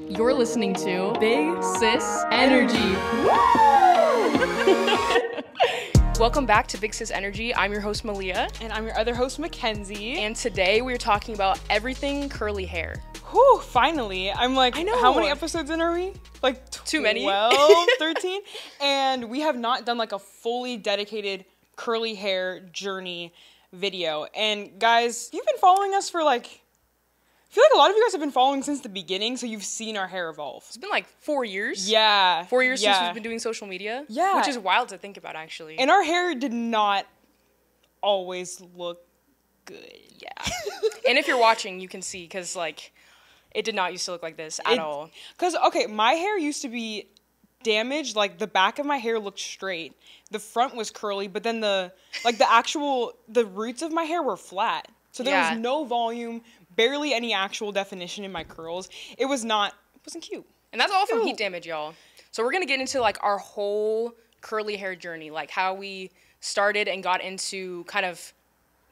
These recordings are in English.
You're listening to Big Sis Energy. Welcome back to Big Sis Energy. I'm your host, Malia. And I'm your other host, Mackenzie. And today we're talking about everything curly hair. Whew, finally. I'm like, I know. How many episodes in are we? Like Too many. 12, 13? And we have not done like a fully dedicated curly hair journey video. And guys, you've been following us for like, I feel like a lot of you guys have been following since the beginning, so you've seen our hair evolve. It's been like 4 years. Yeah. 4 years since we've been doing social media. Yeah. Which is wild to think about, actually. And our hair did not always look good. Yeah. And if you're watching, you can see, because like, it did not used to look like this at all. Because, okay, my hair used to be damaged. Like, the back of my hair looked straight. The front was curly, but then the roots of my hair were flat. So there was no volume, barely any actual definition in my curls. It wasn't cute. And that's all from heat damage, y'all. So we're going to get into like our whole curly hair journey, like how we started and got into kind of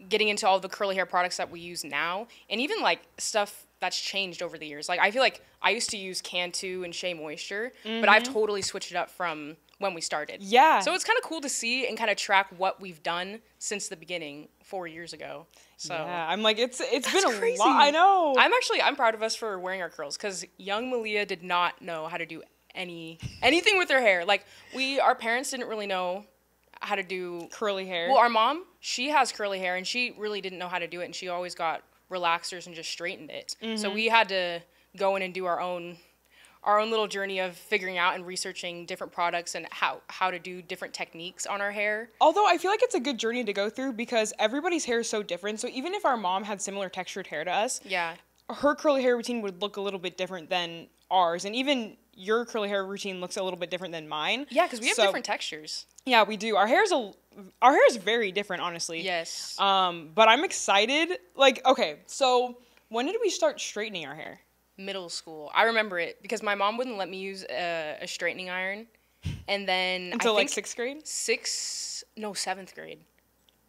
getting into all the curly hair products that we use now, and even like stuff that's changed over the years. Like, I feel like I used to use Cantu and Shea Moisture, but I've totally switched it up from when we started. Yeah. So it's kind of cool to see and kind of track what we've done since the beginning 4 years ago. So yeah, I'm like, it's been a crazy. lot. I know. I'm proud of us for wearing our curls, because young Malia did not know how to do anything with her hair. Like, our parents didn't really know how to do curly hair. Well, our mom, she has curly hair, and she really didn't know how to do it, and she always got relaxers and just straightened it. So we had to go in and do our own little journey of figuring out and researching different products and how to do different techniques on our hair. Although I feel like it's a good journey to go through, because everybody's hair is so different. So even if our mom had similar textured hair to us, her curly hair routine would look a little bit different than ours. And even your curly hair routine looks a little bit different than mine. Yeah, because we have different textures. Yeah, we do. Our hair is very different, honestly. Yes. But I'm excited. Like, okay, so when did we start straightening our hair? Middle school. I remember it because my mom wouldn't let me use a straightening iron. And then Until like 6th grade? 7th grade.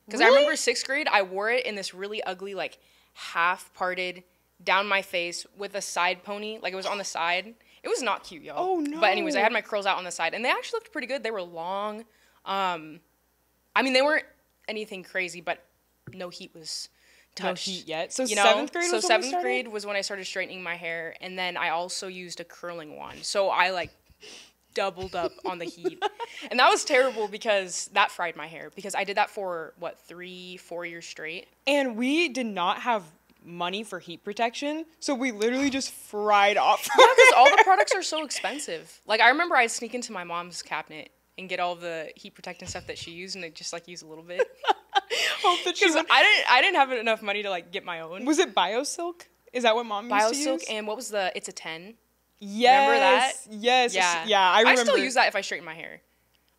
Because Really? I remember 6th grade, I wore it in this really ugly, like, half-parted down my face with a side pony. Like, it was on the side. It was not cute, y'all. Oh, no. But anyways, I had my curls out on the side, and they actually looked pretty good. They were long. I mean, they weren't anything crazy, but no heat was touched. No heat yet. So you know? 7th grade was when we 7th started? grade was when I started straightening my hair, and then I also used a curling wand. So I, like, doubled up on the heat. And that was terrible, because that fried my hair, because I did that for, 3-4 years straight. And we did not have money for heat protection, so we literally just fried off. Yeah, because all the products are so expensive. Like, I remember I'd sneak into my mom's cabinet and get all the heat protectant stuff that she used, and just like use a little bit. Hope that she Because I didn't have enough money to like get my own. Was it BioSilk? Is that what mom used to use? BioSilk, and what was It's a 10? Yes. Remember that? Yes. Yeah. Yeah, I remember. I still use that if I straighten my hair.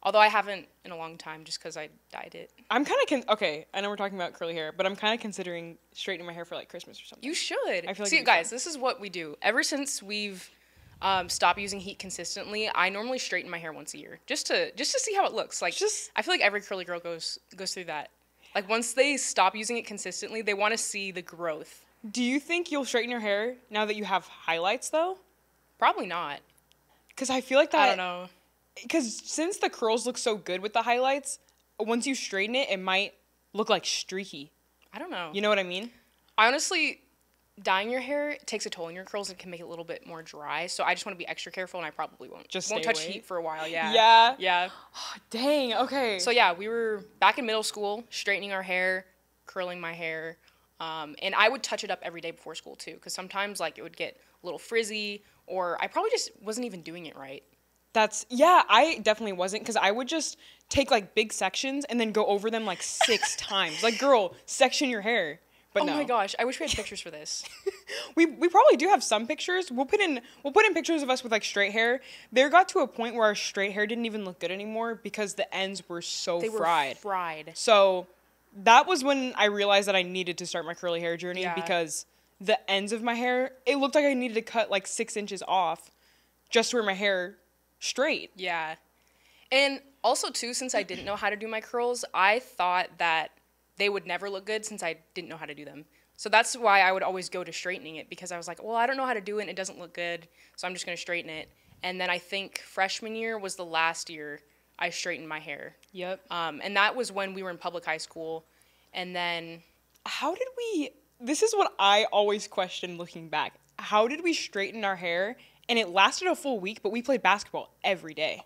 Although I haven't in a long time, just because I dyed it. I'm kind of okay. I know we're talking about curly hair, but I'm kind of considering straightening my hair for like Christmas or something. You should. I feel like See, it'd be guys, fun. this is what we do. Ever since we've stopped using heat consistently, I normally straighten my hair once a year, just to see how it looks. Like, I feel like every curly girl goes through that. Like, once they stop using it consistently, they want to see the growth. Do you think you'll straighten your hair now that you have highlights though? Probably not. Because I feel like that. I don't know. Because since the curls look so good with the highlights, once you straighten it, it might look like streaky. I don't know. You know what I mean? I honestly, dyeing your hair takes a toll on your curls and can make it a little bit more dry. So I just want to be extra careful, and I probably won't. Just won't stay touch away. heat for a while. Yeah. Yeah. Yeah. Dang. Okay. So yeah, we were back in middle school, straightening our hair, curling my hair, and I would touch it up every day before school too, because sometimes like it would get a little frizzy, or I probably just wasn't even doing it right. I definitely wasn't, because I would just take like big sections and then go over them like 6 times. Like, girl, section your hair. But oh no. my gosh, I wish we had pictures for this. We probably do have some pictures. We'll put in pictures of us with like straight hair. There got to a point where our straight hair didn't even look good anymore because the ends were so fried. Were fried. So that was when I realized that I needed to start my curly hair journey, because the ends of my hair, it looked like I needed to cut like 6 inches off just to wear my hair straight. Yeah. And also too, since I didn't know how to do my curls, I thought that they would never look good since I didn't know how to do them. So that's why I would always go to straightening it, because I was like, well, I don't know how to do it and it doesn't look good, so I'm just going to straighten it. And then I think freshman year was the last year I straightened my hair. Yep. And that was when we were in public high school. And then How did we, this is what I always question looking back. How did we straighten our hair? And it lasted a full week, but we played basketball every day.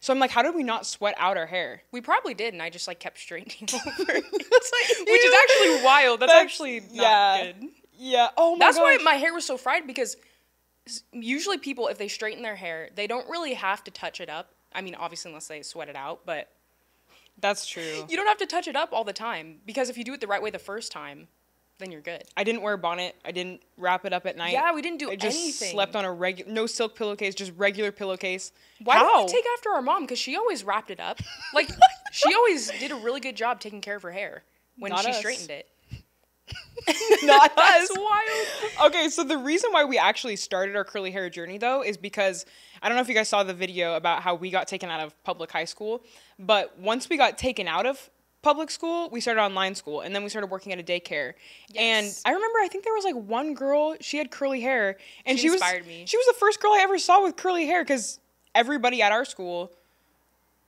So I'm like, how did we not sweat out our hair? we probably did, and I just like kept straightening over. It's like, Which is actually wild. That's actually not yeah. good. Yeah. Oh my That's why gosh. my hair was so fried, because usually people, if they straighten their hair, they don't really have to touch it up. I mean, obviously, unless they sweat it out, but That's true. you don't have to touch it up all the time, because if you do it the right way the first time, then you're good. I didn't wear a bonnet. I didn't wrap it up at night. Yeah, we didn't do I just anything. slept on a regular, no silk pillowcase, just regular pillowcase. Why How? don't we take after our mom? Because she always wrapped it up. Like, she always did a really good job taking care of her hair when Not she us. straightened it. Not us. That's wild. Okay, so the reason why we actually started our curly hair journey, though, is because I don't know if you guys saw the video about how we got taken out of public high school, but once we got taken out of public school, we started online school, and then we started working at a daycare. And Yes. I remember, I think there was like one girl, she had curly hair, and She was inspired me. She was the first girl I ever saw with curly hair, because everybody at our school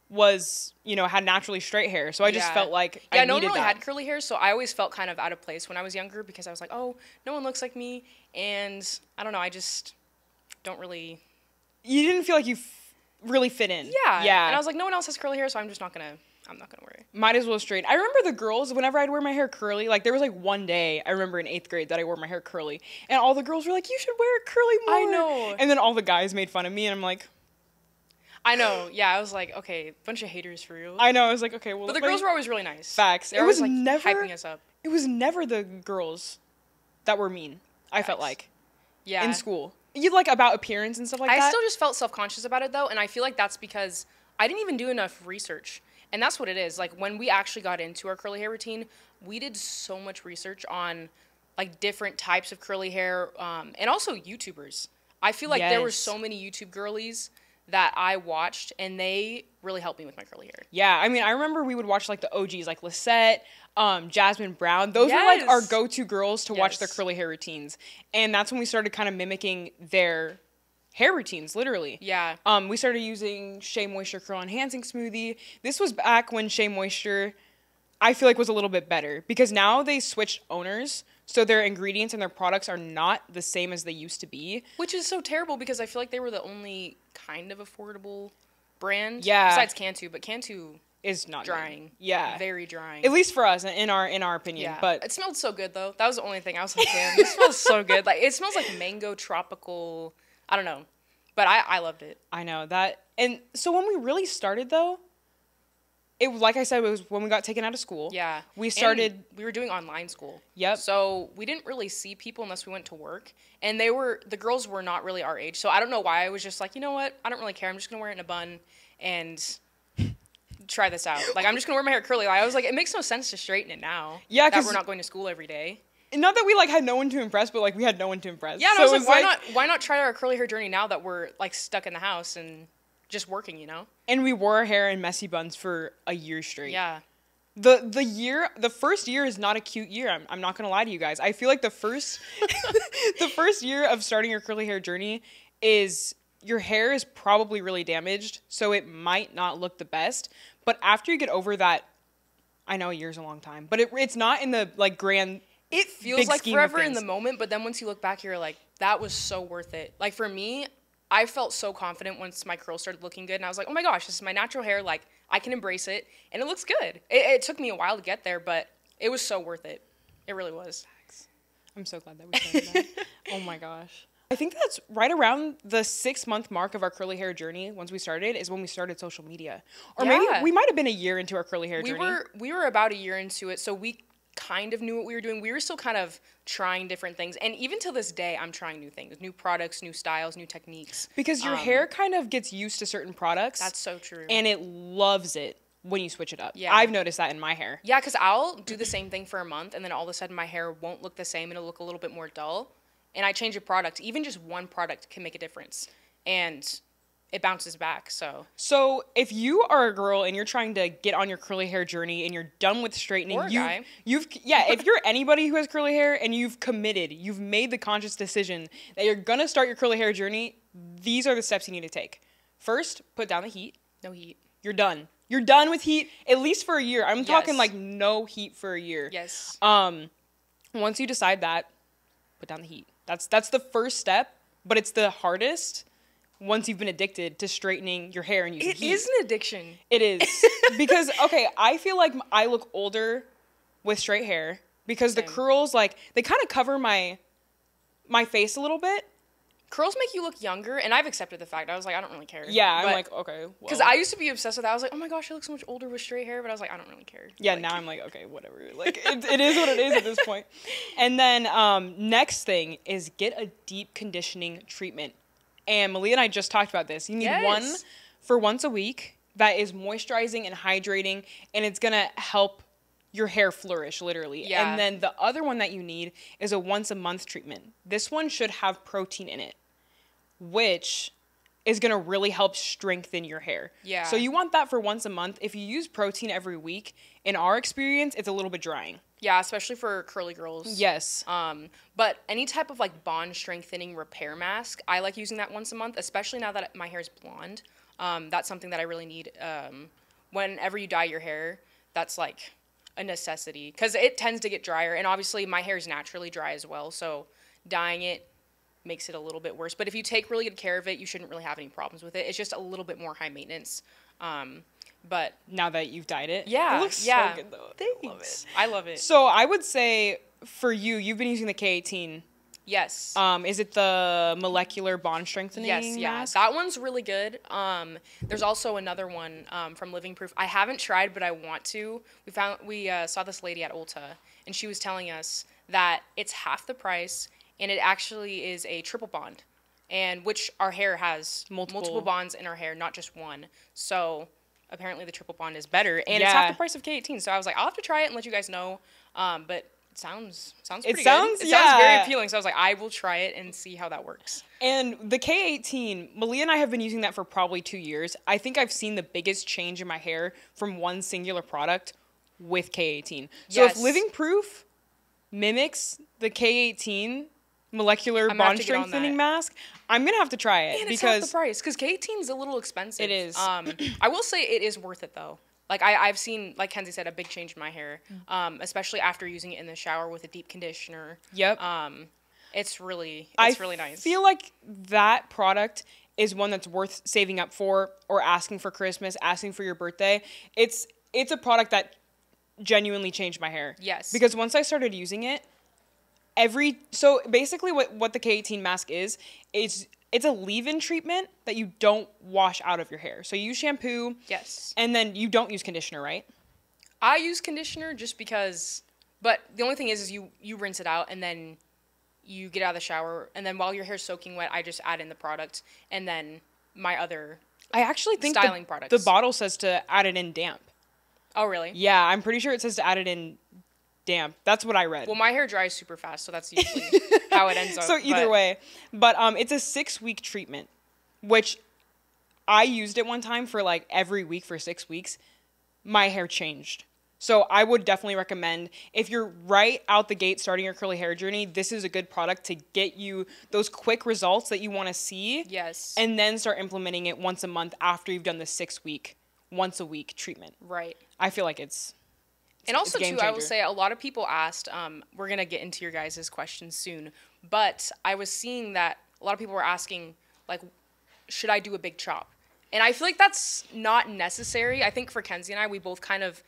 was, had naturally straight hair. So I just Yeah. felt like Yeah, I no one needed really that. had curly hair, so I always felt kind of out of place when I was younger, because I was like, oh, no one looks like me, and I don't know, I just don't really. You didn't feel like you really fit in. Yeah. Yeah. And I was like, no one else has curly hair, so I'm not gonna wear it. Might as well straight. I remember the girls, whenever I'd wear my hair curly, like there was like one day I remember in 8th grade that I wore my hair curly, and all the girls were like, you should wear it curly more. I know. And then all the guys made fun of me, and I'm like, I know. Yeah, I was like, okay, bunch of haters for real. I know. I was like, okay, well. But the girls were always really nice. Facts. They It were was always, like, never hyping us up. It was never the girls that were mean. I felt Facts. like Yeah. in school. You like about appearance and stuff like I that. still just felt self-conscious about it, though, and I feel like that's because I didn't even do enough research. And that's what it is. Like, when we actually got into our curly hair routine, we did so much research on, like, different types of curly hair, and also YouTubers. I feel like there were Yes. so many YouTube girlies that I watched, and they really helped me with my curly hair. Yeah, I mean, I remember we would watch like the OGs, like Lisette, Jasmine Brown. Those were like our Yes. go-to girls to watch their Yes. curly hair routines, and that's when we started kind of mimicking their hair routines, literally. Yeah. We started using Shea Moisture Curl Enhancing Smoothie. This was back when Shea Moisture, I feel like, was a little bit better, because now they switched owners, so their ingredients and their products are not the same as they used to be. Which is so terrible, because I feel like they were the only kind of affordable brand. Yeah. Besides Cantu, but Cantu Is not good. drying. Yeah. Very drying. At least for us, in our opinion. Yeah, But it smelled so good though. That was the only thing I was like, damn, this smells so good. Like, it smells like mango tropical. I don't know, but I loved it. I know that. And so when we really started, though, it like I said, it was when we got taken out of school. Yeah, We And started. we were doing online school. Yep. So we didn't really see people unless we went to work, and the girls were not really our age. So I don't know why I was just like, you know what? I don't really care. I'm just gonna wear it in a bun and try this out. Like, I'm just gonna wear my hair curly. Like, I was like, it makes no sense to straighten it now. Yeah, that 'cause- we're not going to school every day. Not that we like had no one to impress, but like we had no one to impress. Yeah, and So I was it like, why not try our curly hair journey now that we're like stuck in the house and just working, you know? And we wore our hair in messy buns for a year straight. Yeah. The first year is not a cute year. I'm not gonna lie to you guys. I feel like the first the first year of starting your curly hair journey is your hair is probably really damaged, so it might not look the best. But after you get over that, I know a year's a long time, but it's not in the like grand. It feels big like scheme of forever in things. the moment, but then once you look back, you're like, that was so worth it. Like, for me, I felt so confident once my curls started looking good, and I was like, oh my gosh, this is my natural hair. Like, I can embrace it, and it looks good. It took me a while to get there, but it was so worth it. It really was. I'm so glad that we started that. Oh my gosh. I think that's right around the 6-month mark of our curly hair journey. Once we started, is when we started social media, or maybe Yeah. we might have been a year into our curly hair journey. We were about a year into it, so we kind of knew what we were doing. We were still kind of trying different things, and even to this day, I'm trying new things, new products, new styles, new techniques. Because your hair kind of gets used to certain products. That's so true. And it loves it when you switch it up. Yeah. I've noticed that in my hair. Yeah, because I'll do the same thing for a month, and then all of a sudden my hair won't look the same, and it'll look a little bit more dull. And I change a product. Even just one product can make a difference. And it bounces back. So if you are a girl and you're trying to get on your curly hair journey and you're done with straightening, Or a guy. if you're anybody who has curly hair and you've committed, you've made the conscious decision that you're gonna start your curly hair journey, these are the steps you need to take. First, put down the heat. No heat. You're done. You're done with heat, at least for a year. I'm talking Yes. like no heat for a year. Yes. Once you decide that, put down the heat. That's the first step, but it's the hardest once you've been addicted to straightening your hair and using heat. It is an addiction. It is. Because, okay, I feel like I look older with straight hair because the Same. curls, like, they kind of cover my face a little bit. Curls make you look younger, and I've accepted the fact. I was like, I don't really care. Yeah, I'm like, okay. Because I used to be obsessed with that. I was like, oh my gosh, I look so much older with straight hair, but I was like, I don't really care. Yeah, Like, now I'm like, okay, whatever. Like, it is what it is at this point. And then next thing is get a deep conditioning treatment. And Malia and I just talked about this. You need one Yes. for once a week that is moisturizing and hydrating, and it's going to help your hair flourish, literally. Yeah. And then the other one that you need is a once a month treatment. This one should have protein in it, which is going to really help strengthen your hair. Yeah. So you want that for once a month. If you use protein every week, in our experience, it's a little bit drying. Yeah, especially for curly girls. Yes. But any type of like bond strengthening repair mask, I like using that once a month, especially now that my hair is blonde. That's something that I really need. Whenever you dye your hair, that's like a necessity because it tends to get drier. And obviously my hair is naturally dry as well. So dyeing it makes it a little bit worse. But if you take really good care of it, you shouldn't really have any problems with it. It's just a little bit more high maintenance. But Now that you've dyed it. yeah, It looks yeah. so good though. Thanks. I love it. I love it. So I would say for you've been using the K18. Yes. Is it the molecular bond strengthening Yes, yeah. mask? That one's really good. There's also another one from Living Proof. I haven't tried, but I want to. We saw this lady at Ulta, and she was telling us that it's half the price, and it actually is a triple bond, and which our hair has multiple bonds in our hair, not just one. So apparently the triple bond is better, and it's half Yeah. the price of K18. So I was like, I'll have to try it and let you guys know. But sounds pretty good. sounds- It sounds yeah. very appealing. So I was like, I will try it and see how that works. And the K18, Malia and I have been using that for probably 2 years. I think I've seen the biggest change in my hair from one singular product with K18. So Yes. if Living Proof mimics the K18 molecular I'm gonna have bond to get on strengthening that. mask, I'm going to have to try it And it's half the because price because K18 is a little expensive. It is. I will say it is worth it though. Like I've seen, like Kenzie said, a big change in my hair, especially after using it in the shower with a deep conditioner. Yep. It's really nice. I feel like that product is one that's worth saving up for or asking for Christmas, asking for your birthday. It's a product that genuinely changed my hair. Yes. Because once I started using it, so basically what the K18 mask is it's a leave-in treatment that you don't wash out of your hair. So you use shampoo. Yes. And then you don't use conditioner, right? I use conditioner just because, but the only thing is you rinse it out and then you get out of the shower, and then while your hair's soaking wet, I just add in the product and then my other. I actually think Styling the products. bottle says to add it in damp. Oh really? Yeah, I'm pretty sure it says to add it in damp. That's what I read. Well, my hair dries super fast, so that's usually how it ends up. So either but- way, but it's a 6-week treatment, which I used it one time for like every week for 6 weeks. My hair changed. So I would definitely recommend if you're right out the gate starting your curly hair journey, this is a good product to get you those quick results that you want to see. Yes. And then start implementing it once a month after you've done the 6-week, once a week treatment. Right. I feel like it's And also, a game too, I will changer. say a lot of people asked, we're going to get into your guys' questions soon, but I was seeing that a lot of people were asking, like, should I do a big chop? And I feel like that's not necessary. I think for Kenzie and I, we both kind of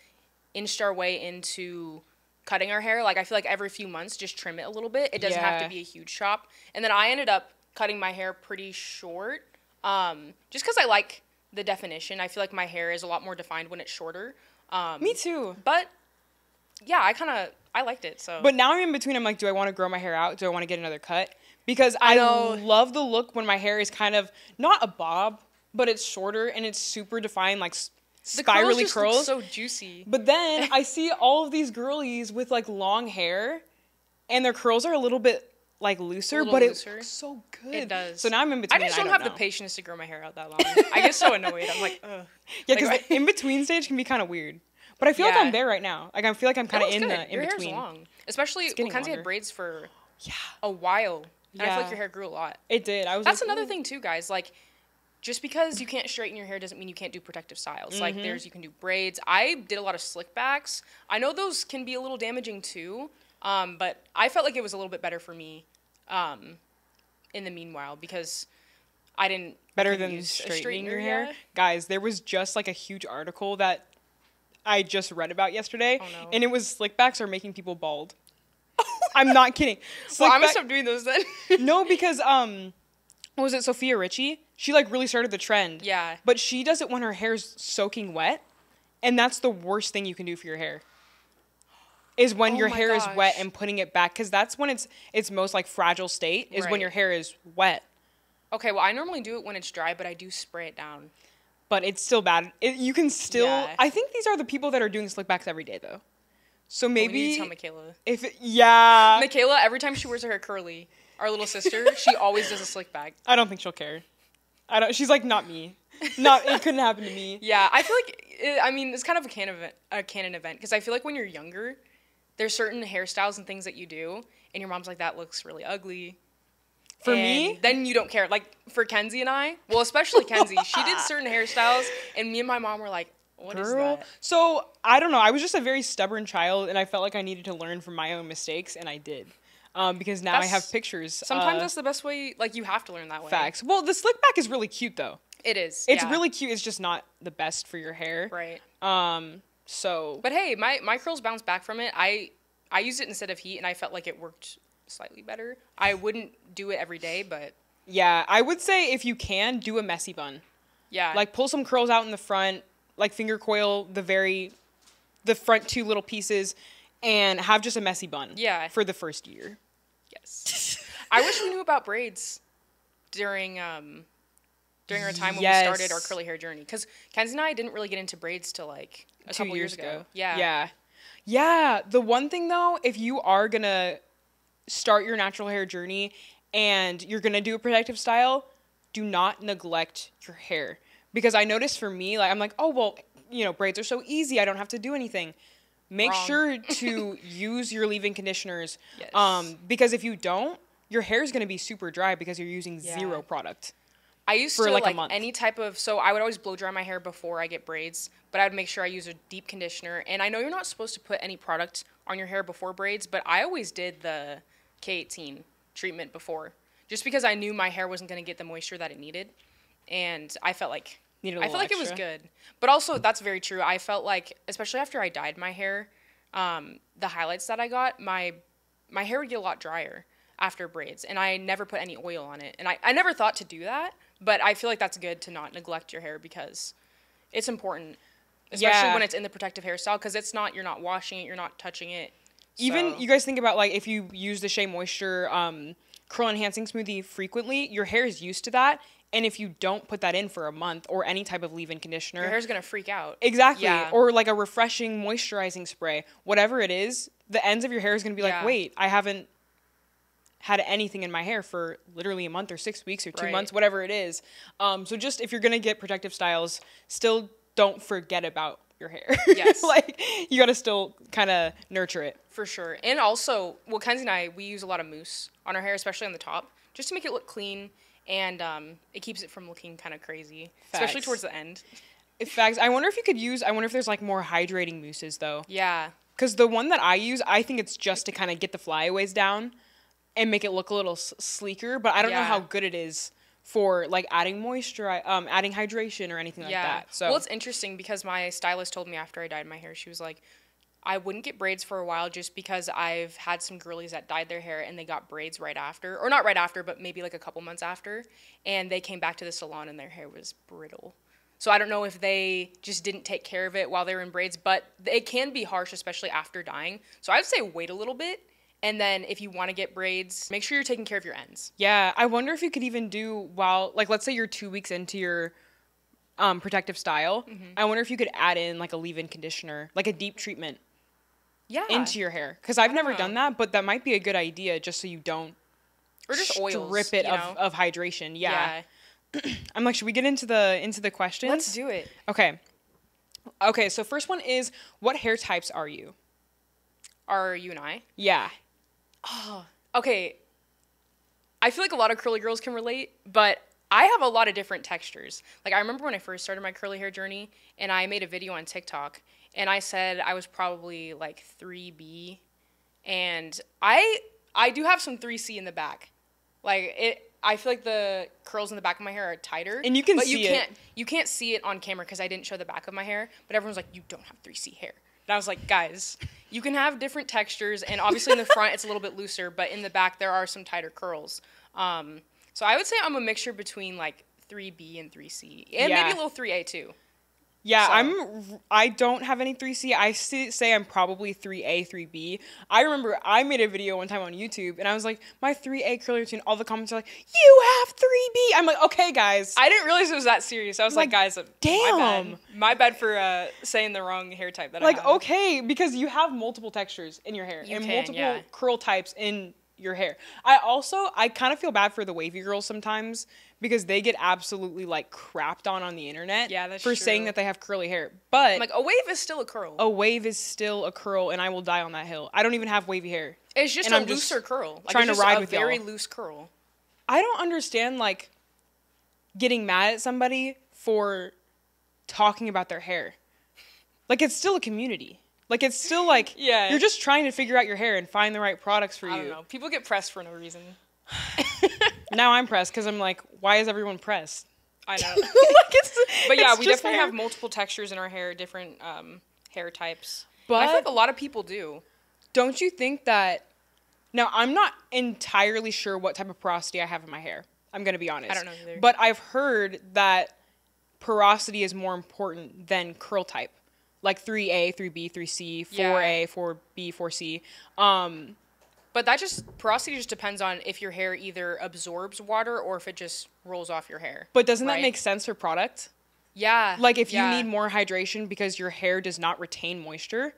inched our way into cutting our hair. Like, I feel like every few months, just trim it a little bit. It doesn't have Yeah. to be a huge chop. And then I ended up cutting my hair pretty short, just because I like the definition. I feel like my hair is a lot more defined when it's shorter. me too. But yeah, I liked it. So, But now I'm in between. I'm like, do I want to grow my hair out? Do I want to get another cut? Because I know. love the look when my hair is kind of not a bob, but it's shorter and it's super defined, like the curls spirally just look curls. so juicy. But then I see all of these girlies with like long hair, and their curls are a little bit like looser, little but looser. it looks so good. It does. So now I'm in between. I just don't have the patience to grow my hair out that long. I get so annoyed. I'm like, ugh. Yeah, because the in between stage can be kind of weird. But I feel like I'm there right now. Like I feel like I'm kind of in the in your between. Your hair's long, especially Mackenzie had braids for a while, and I feel like your hair grew a lot. It did. That's another thing too, guys. Like, just because you can't straighten your hair doesn't mean you can't do protective styles. Like, you can do braids. I did a lot of slick backs. I know those can be a little damaging too, but I felt like it was a little bit better for me, in the meanwhile, because I didn't better than straightening your hair. Yeah. Guys, there was just like a huge article that I just read about yesterday, and it was slick backs are making people bald. I'm not kidding. Well, I'm gonna stop doing those then. No, because what was it, Sophia Richie? She like really started the trend. Yeah. But she does it when her hair's soaking wet, and that's the worst thing you can do for your hair. Is when your hair is wet and putting it back, because that's when it's most like fragile state is when your hair is wet. Okay, well I normally do it when it's dry, but I do spray it down. But it's still bad. You can still. Yeah. I think these are the people that are doing slick backs every day, though. So maybe. We need to tell Michaela. Michaela, every time she wears her hair curly, our little sister, she always does a slick back. I don't think she'll care. She's like, not me. It couldn't happen to me. Yeah, I feel like. It's kind of a canon event because I feel like when you're younger, there's certain hairstyles and things that you do, and your mom's like, that looks really ugly. For me? Then you don't care. Like, for Kenzie and I, well, especially Kenzie, she did certain hairstyles, and me and my mom were like, what is that? So, I don't know. I was just a very stubborn child, and I felt like I needed to learn from my own mistakes, and I did. Because now I have pictures. Sometimes that's the best way. Like, you have to learn that way. Facts. Well, the slick back is really cute, though. It is. It's really cute. It's just not the best for your hair. Right. So. But hey, my curls bounced back from it. I used it instead of heat, and I felt like it worked slightly better. I wouldn't do it every day, but yeah, I would say if you can, do a messy bun. Yeah, like pull some curls out in the front, like finger coil the front two little pieces, and have just a messy bun. Yeah, for the first year. Yes, I wish we knew about braids during our time when we started our curly hair journey, because Kenzie and I didn't really get into braids till like a couple years ago. Yeah. The one thing though, if you are gonna start your natural hair journey and you're gonna do a protective style, do not neglect your hair. Because I noticed for me, like I'm like, oh well, braids are so easy, I don't have to do anything. Make sure to use your leave-in conditioners. Yes. Because if you don't, your hair is gonna be super dry because you're using zero product. I used to like any type of, so I would always blow dry my hair before I get braids, but I would make sure I use a deep conditioner. And I know you're not supposed to put any product on your hair before braids, but I always did the K18 treatment before, just because I knew my hair wasn't going to get the moisture that it needed, and I felt like it was good. But also, that's very true. I felt like, especially after I dyed my hair, the highlights that I got, my hair would get a lot drier after braids, and I never put any oil on it, and I never thought to do that, but I feel like that's good to not neglect your hair because it's important, especially when it's in the protective hairstyle, because you're not washing it, you're not touching it. Even you guys think about like if you use the Shea Moisture curl enhancing smoothie frequently, your hair is used to that, and if you don't put that in for a month or any type of leave-in conditioner, your hair's gonna freak out. Exactly. Yeah. Or like a refreshing moisturizing spray, whatever it is, the ends of your hair is gonna be like, wait, I haven't had anything in my hair for literally a month or 6 weeks or 2 months, whatever it is. So just if you're gonna get protective styles, still don't forget about your hair. Yes. Like you gotta still kind of nurture it. For sure. And also, well, Kenzie and I, we use a lot of mousse on our hair, especially on the top, just to make it look clean, and it keeps it from looking kind of crazy, especially towards the end. Facts. I wonder if there's like more hydrating mousses though. Yeah. Because the one that I use, I think it's just to kind of get the flyaways down and make it look a little sleeker, but I don't know how good it is for like adding moisture, adding hydration or anything like that. So well, it's interesting because my stylist told me after I dyed my hair, she was like, I wouldn't get braids for a while just because I've had some girlies that dyed their hair and they got braids right after, or not right after, but maybe like a couple months after, and they came back to the salon and their hair was brittle. So I don't know if they just didn't take care of it while they were in braids, but it can be harsh, especially after dyeing. So I would say wait a little bit. And then if you want to get braids, make sure you're taking care of your ends. Yeah, I wonder if you could even do let's say you're 2 weeks into your protective style. Mm-hmm. I wonder if you could add in like a leave-in conditioner, like a deep treatment into your hair. Because I've never done that, but that might be a good idea just so you don't or just oils, strip it of hydration. Yeah. Yeah. I'm like, should we get into the questions? Let's do it. Okay, so first one is, what hair types are you? Are you and I? Yeah. Oh, okay. I feel like a lot of curly girls can relate, but I have a lot of different textures. Like, I remember when I first started my curly hair journey, and I made a video on TikTok, and I said I was probably like 3B, and I do have some 3C in the back. Like, I feel like the curls in the back of my hair are tighter. And you can see it. You can't see it on camera because I didn't show the back of my hair, but everyone's like, you don't have 3C hair. And I was like, guys, you can have different textures, and obviously in the front it's a little bit looser, but in the back there are some tighter curls. So I would say I'm a mixture between like 3B and 3C, and maybe a little 3A too. Yeah, So. I don't have any 3C. I say I'm probably 3A, 3B. I remember I made a video one time on YouTube, and I was like, my 3A curly routine. All the comments are like, you have 3B. I'm like, okay, guys. I didn't realize it was that serious. I was like, guys, damn. My bad for saying the wrong hair type that I like, have. okay, because you have multiple textures in your hair and multiple curl types in your hair. I kind of feel bad for the wavy girls sometimes because they get absolutely like crapped on the internet for saying that they have curly hair. But I'm like, a wave is still a curl. A wave is still a curl, and I will die on that hill. I don't even have wavy hair. It's just a looser curl. Like, trying to ride with a very loose curl. I don't understand like getting mad at somebody for talking about their hair. Like, it's still a community. Like, it's still like, you're just trying to figure out your hair and find the right products for you. I don't know. People get pressed for no reason. Now I'm pressed because I'm like, why is everyone pressed? I know. But yeah, we definitely have multiple textures in our hair, different hair types. But I feel like a lot of people do. Don't you think that... Now, I'm not entirely sure what type of porosity I have in my hair. I'm going to be honest. I don't know either. But I've heard that porosity is more important than curl type. Like 3A, 3B, 3C, 4A, 4B, 4C. But porosity just depends on if your hair either absorbs water or if it just rolls off your hair. But doesn't that make sense for product? Yeah. Like, if you need more hydration because your hair does not retain moisture,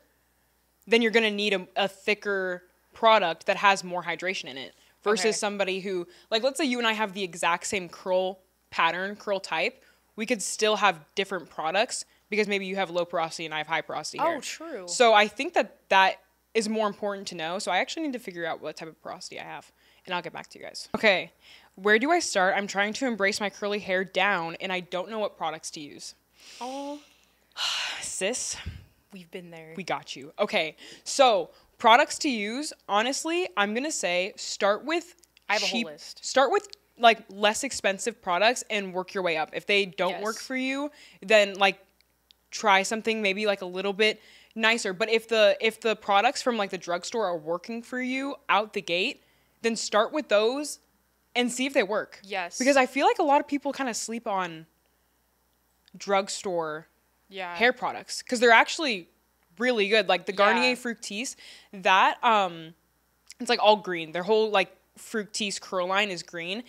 then you're going to need a thicker product that has more hydration in it versus somebody who, like, let's say you and I have the exact same curl pattern, curl type. We could still have different products because maybe you have low porosity and I have high porosity hair. Oh, true. So I think that is more important to know. So I actually need to figure out what type of porosity I have, and I'll get back to you guys. Okay, where do I start? I'm trying to embrace my curly hair down, and I don't know what products to use. Oh. Sis, we've been there. We got you. Okay, so products to use, honestly, I'm going to say start with I have a whole list. Start with like less expensive products and work your way up. If they don't work for you, then like try something maybe like a little bit nicer. But if the products from like the drugstore are working for you out the gate, then start with those and see if they work. Yes. Because I feel like a lot of people kind of sleep on drugstore hair products because they're actually really good. Like the Garnier Fructis, that it's like all green. Their whole like Fructis curl line is green.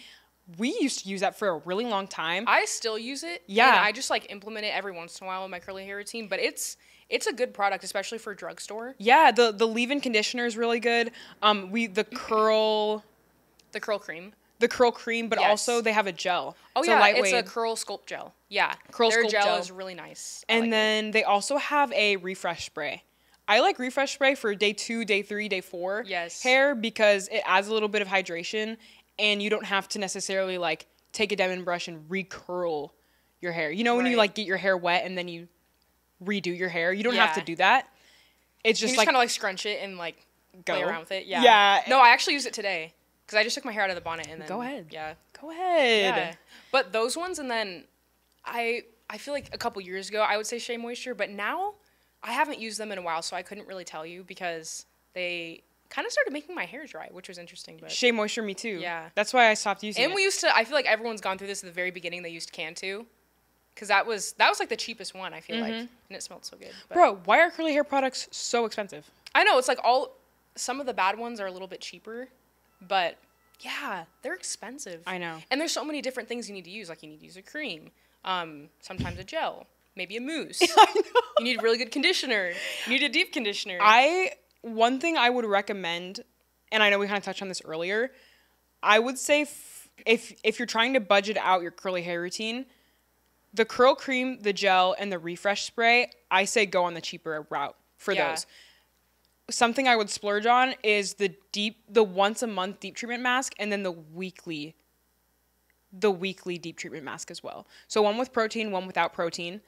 We used to use that for a really long time. I still use it. Yeah. And I just like implement it every once in a while in my curly hair routine, but it's a good product, especially for drugstore. Yeah, the leave-in conditioner is really good. The curl cream. The curl cream, but also they have a gel. Oh, it's a curl sculpt gel. Yeah. Their gel is really nice. And then they also have a refresh spray. I like refresh spray for day 2, day 3, day 4 hair because it adds a little bit of hydration and you don't have to necessarily like take a Denman brush and recurl your hair. You know when you like get your hair wet and then you redo your hair? You don't have to do that. It's just like kind of like scrunch it and like play around with it. Yeah. Yeah. No, I actually used it today because I just took my hair out of the bonnet and then Go ahead. Yeah. Go ahead. Yeah. But those ones, and then I feel like a couple years ago I would say Shea Moisture, but now I haven't used them in a while, so I couldn't really tell you because they kind of started making my hair dry, which was interesting. But Shea Moisture, me too. Yeah. That's why I stopped using it. And we used to, I feel like everyone's gone through this at the very beginning. They used Cantu. Because that was like the cheapest one, I feel like. And it smelled so good. But bro, why are curly hair products so expensive? I know, it's like some of the bad ones are a little bit cheaper. But yeah, they're expensive. I know. And there's so many different things you need to use. Like you need to use a cream, sometimes a gel, maybe a mousse. I know. You need really good conditioner. You need a deep conditioner. One thing I would recommend, and I know we kind of touched on this earlier, I would say if you're trying to budget out your curly hair routine, the curl cream, the gel, and the refresh spray, I say go on the cheaper route for those. Something I would splurge on is the once a month deep treatment mask, and then the weekly deep treatment mask as well. So one with protein, one without protein.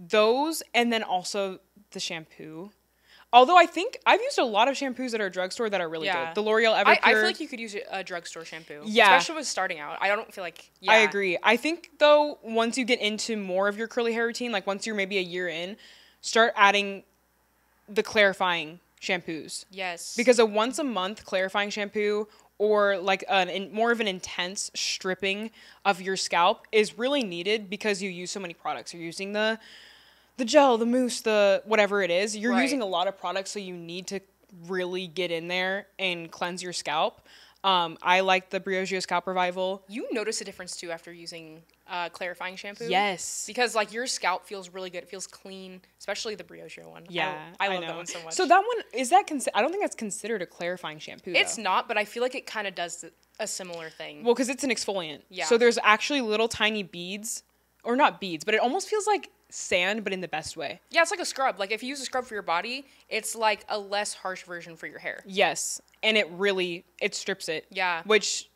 Those, and then also the shampoo. Although I think I've used a lot of shampoos that are drugstore that are really good. The L'Oreal Everpure. I feel like you could use a drugstore shampoo. Yeah. Especially with starting out. I don't feel like... Yeah. I agree. I think, though, once you get into more of your curly hair routine, like once you're maybe a year in, start adding the clarifying shampoos. Yes. Because a once a month clarifying shampoo or like more of an intense stripping of your scalp is really needed because you use so many products. You're using the gel, the mousse, the whatever it is. You're using a lot of products, so you need to really get in there and cleanse your scalp. I like the Briogeo Scalp Revival. You notice a difference too after using clarifying shampoo? Yes. Because like your scalp feels really good. It feels clean, especially the Briogeo one. Yeah, I love that one so much. So that one, is that I don't think that's considered a clarifying shampoo, It's not, but I feel like it kind of does a similar thing. Well, because it's an exfoliant. Yeah. So there's actually little tiny beads, or not beads, but it almost feels like sand, but in the best way. Yeah, it's like a scrub. Like if you use a scrub for your body, it's like a less harsh version for your hair. Yes, and it strips it. Yeah. Which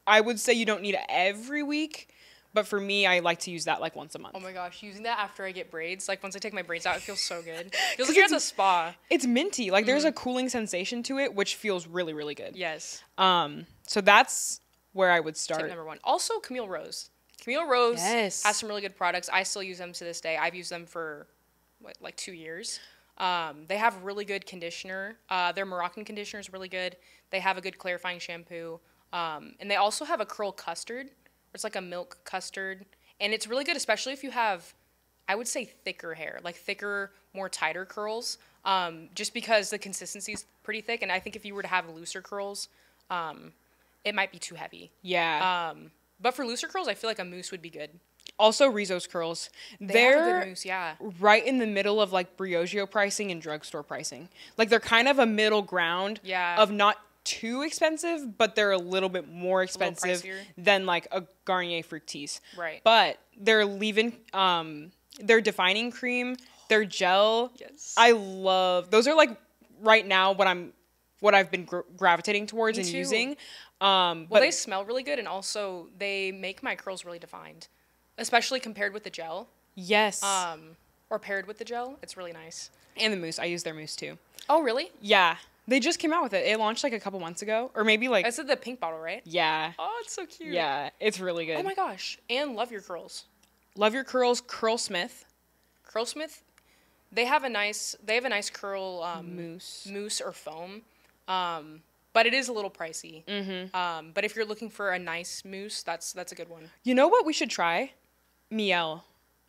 I would say you don't need it every week, but for me, I like to use that like once a month. Oh my gosh, using that after I get braids, like once I take my braids out, it feels so good. It feels like you're at the spa. It's minty. Like there's a cooling sensation to it, which feels really, really good. Yes. So that's where I would start. Tip number 1. Also, Camille Rose. Camille Rose Yes. has some really good products. I still use them to this day. I've used them for, like 2 years. They have really good conditioner. Their Moroccan conditioner is really good. They have a good clarifying shampoo. And they also have a curl custard. It's like a milk custard. And it's really good, especially if you have, I would say, thicker hair. Like thicker, more tighter curls. Just because the consistency is pretty thick. And I think if you were to have looser curls, it might be too heavy. Yeah. But for looser curls, I feel like a mousse would be good. Also, Rizzo's curls. They're have a good mousse, yeah. Right in the middle of like Briogeo pricing and drugstore pricing. Like they're kind of a middle ground of not too expensive, but they're a little bit more expensive than like a Garnier Fructis. Right. But their leave-in, their defining cream, their gel. Yes. I love those. Are like right now what I've been gravitating towards and using. But they smell really good, and also they make my curls really defined, especially compared with the gel. Yes. Or paired with the gel. It's really nice. And the mousse. I use their mousse too. Oh, really? Yeah. They just came out with it. It launched like a couple months ago, or maybe like. Is it the pink bottle, right? Yeah. Oh, it's so cute. Yeah, it's really good. Oh my gosh! And Love Your Curls. Love Your Curls, Curlsmith. Curlsmith. They have a nice curl mousse or foam. But it is a little pricey. Mm-hmm. But if you're looking for a nice mousse, that's a good one. You know what we should try? Miel.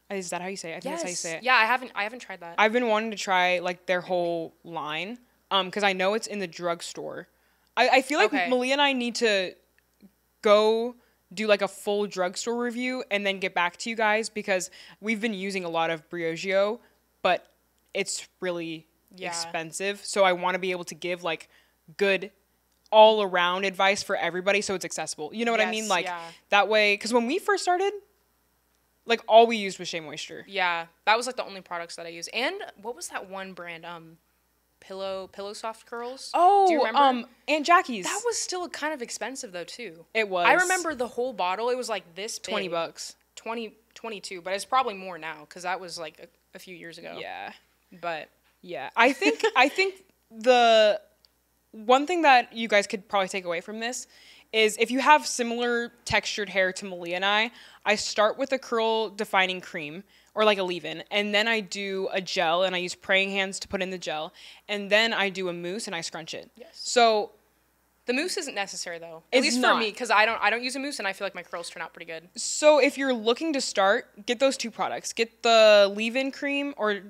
Is that how you say it? I think that's how you say it. Yeah, I haven't tried that. I've been wanting to try like their whole line. Because I know it's in the drugstore. I feel like Malia and I need to go do like a full drugstore review and then get back to you guys, because we've been using a lot of Briogeo, but it's really expensive. So I want to be able to give like good all around advice for everybody so it's accessible. You know what I mean? Like that way, because when we first started, like all we used was Shea Moisture. Yeah, that was like the only products that I used. And what was that one brand? Pillow Soft Curls. Oh, do you remember? Aunt Jackie's. That was still kind of expensive though too. It was. I remember the whole bottle. It was like this big. $20. 22, but it's probably more now because that was like a few years ago. Yeah. But yeah, I think the one thing that you guys could probably take away from this is if you have similar textured hair to Malia and I start with a curl defining cream or like a leave-in, and then I do a gel and I use praying hands to put in the gel, and then I do a mousse and I scrunch it. Yes. So the mousse isn't necessary though. At least for me, because I don't use a mousse and I feel like my curls turn out pretty good. So if you're looking to start, get those two products. Get the leave-in cream or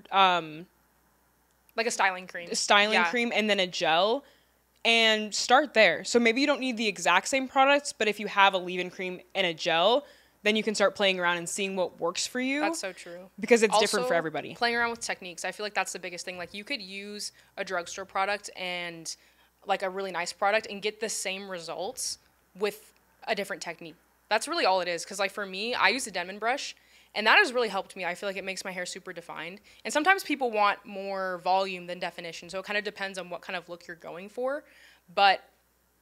like a styling cream. Cream and then a gel. And start there. So maybe you don't need the exact same products, but if you have a leave-in cream and a gel, then you can start playing around and seeing what works for you. That's so true. Because it's also, different for everybody. Playing around with techniques. I feel like that's the biggest thing. Like you could use a drugstore product and like a really nice product and get the same results with a different technique. That's really all it is. Because like for me, I use a Denman brush, and that has really helped me. I feel like it makes my hair super defined. And sometimes people want more volume than definition, so it kind of depends on what kind of look you're going for. But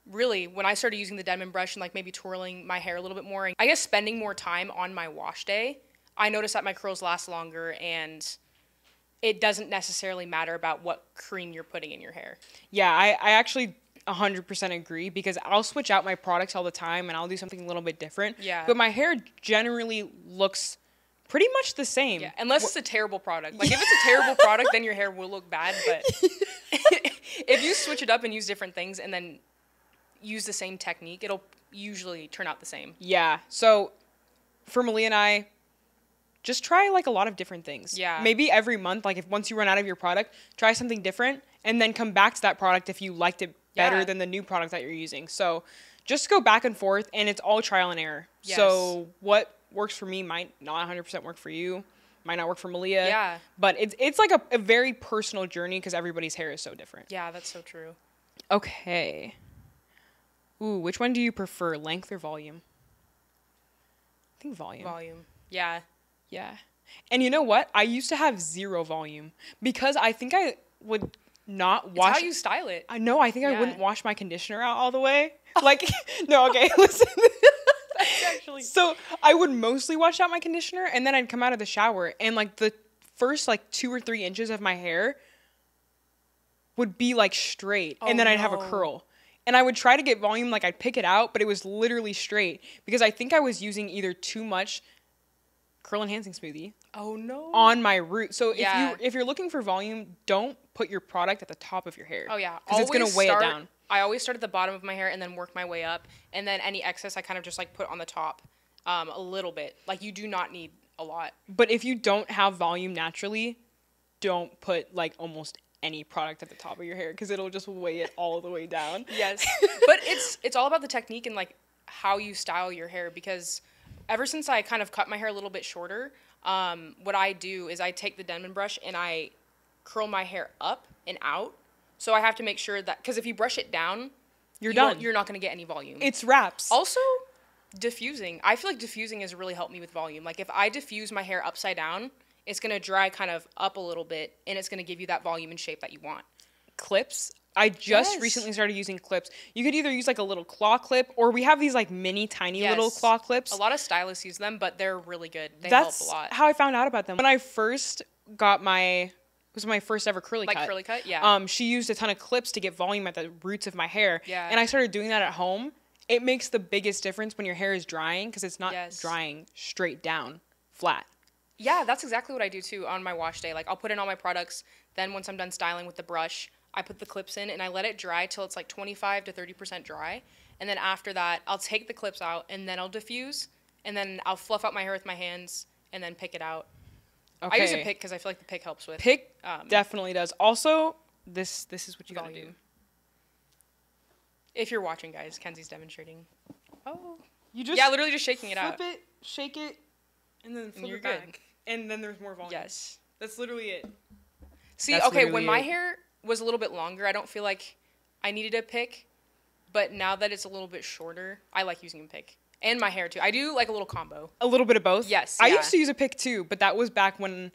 really, when I started using the Denman brush and like maybe twirling my hair a little bit more, and I guess spending more time on my wash day, I noticed that my curls last longer, and it doesn't necessarily matter about what cream you're putting in your hair. Yeah, I actually 100% agree, because I'll switch out my products all the time and I'll do something a little bit different. Yeah. But my hair generally looks pretty much the same. Yeah, unless it's a terrible product. Like if it's a terrible product, then your hair will look bad. But if you switch it up and use different things and then use the same technique, it'll usually turn out the same. Yeah. So for Malia and I, just try like a lot of different things. Yeah. Maybe every month, like if once you run out of your product, try something different and then come back to that product if you liked it better than the new product that you're using. So just go back and forth, and it's all trial and error. Yes. So what works for me might not 100% work for you, might not work for Malia. Yeah. But it's like a very personal journey, because everybody's hair is so different. Yeah, that's so true. Okay. Ooh, which one do you prefer, length or volume? I think volume. Volume. Yeah. Yeah. And you know what? I used to have 0 volume, because I think I would not wash. It's how you style it. I know. I think I Yeah. wouldn't wash my conditioner out all the way. Like, no, okay, listen. That's actually. So I would mostly wash out my conditioner, and then I'd come out of the shower, and like the first like 2 or 3 inches of my hair would be like straight, and then I'd have a curl. And I would try to get volume, like I'd pick it out, but it was literally straight, because I think I was using either too much curl enhancing smoothie Oh no. on my root. So Yeah. if you're looking for volume, don't put your product at the top of your hair. Oh yeah. Because it's gonna Always weigh start- it down. I always start at the bottom of my hair and then work my way up, and then any excess I kind of just like put on the top, a little bit. Like you do not need a lot. But if you don't have volume naturally, don't put like almost any product at the top of your hair, because it'll just weigh it all the way down. Yes. But it's all about the technique and like how you style your hair, because ever since I kind of cut my hair a little bit shorter, what I do is I take the Denman brush and I curl my hair up and out. So I have to make sure that, because if you brush it down, You're done. You're not going to get any volume. It's wraps. Also, diffusing. I feel like diffusing has really helped me with volume. Like if I diffuse my hair upside down, it's going to dry kind of up a little bit, and it's going to give you that volume and shape that you want. Clips. I just Yes. recently started using clips. You could either use like a little claw clip, or we have these like mini tiny little Yes. claw clips. A lot of stylists use them, but they're really good. They help That's a lot. how I found out about them. When I first got it was my first ever curly cut. Like curly cut? Yeah. She used a ton of clips to get volume at the roots of my hair. Yeah. And I started doing that at home. It makes the biggest difference when your hair is drying, because it's not Yes. drying straight down, flat. Yeah, that's exactly what I do too on my wash day. Like I'll put in all my products, then once I'm done styling with the brush, I put the clips in and I let it dry till it's like 25 to 30% dry. And then after that, I'll take the clips out and then I'll diffuse, and then I'll fluff out my hair with my hands and then pick it out. Okay. I use a pick because I feel like the pick helps with Pick definitely does. Also, this is what you gotta do. volume. If you're watching, guys, Kenzie's demonstrating. Oh. You just Yeah, literally just shaking it flip out. it, shake it, and then flip you're it back. good. And then there's more volume. Yes. That's literally it. See, That's okay, when literally my it. hair was a little bit longer, I don't feel like I needed a pick. But now that it's a little bit shorter, I like using a pick. And my hair too. I do like a little combo. A little bit of both. Yes, I yeah. used to use a pick too, but that was back when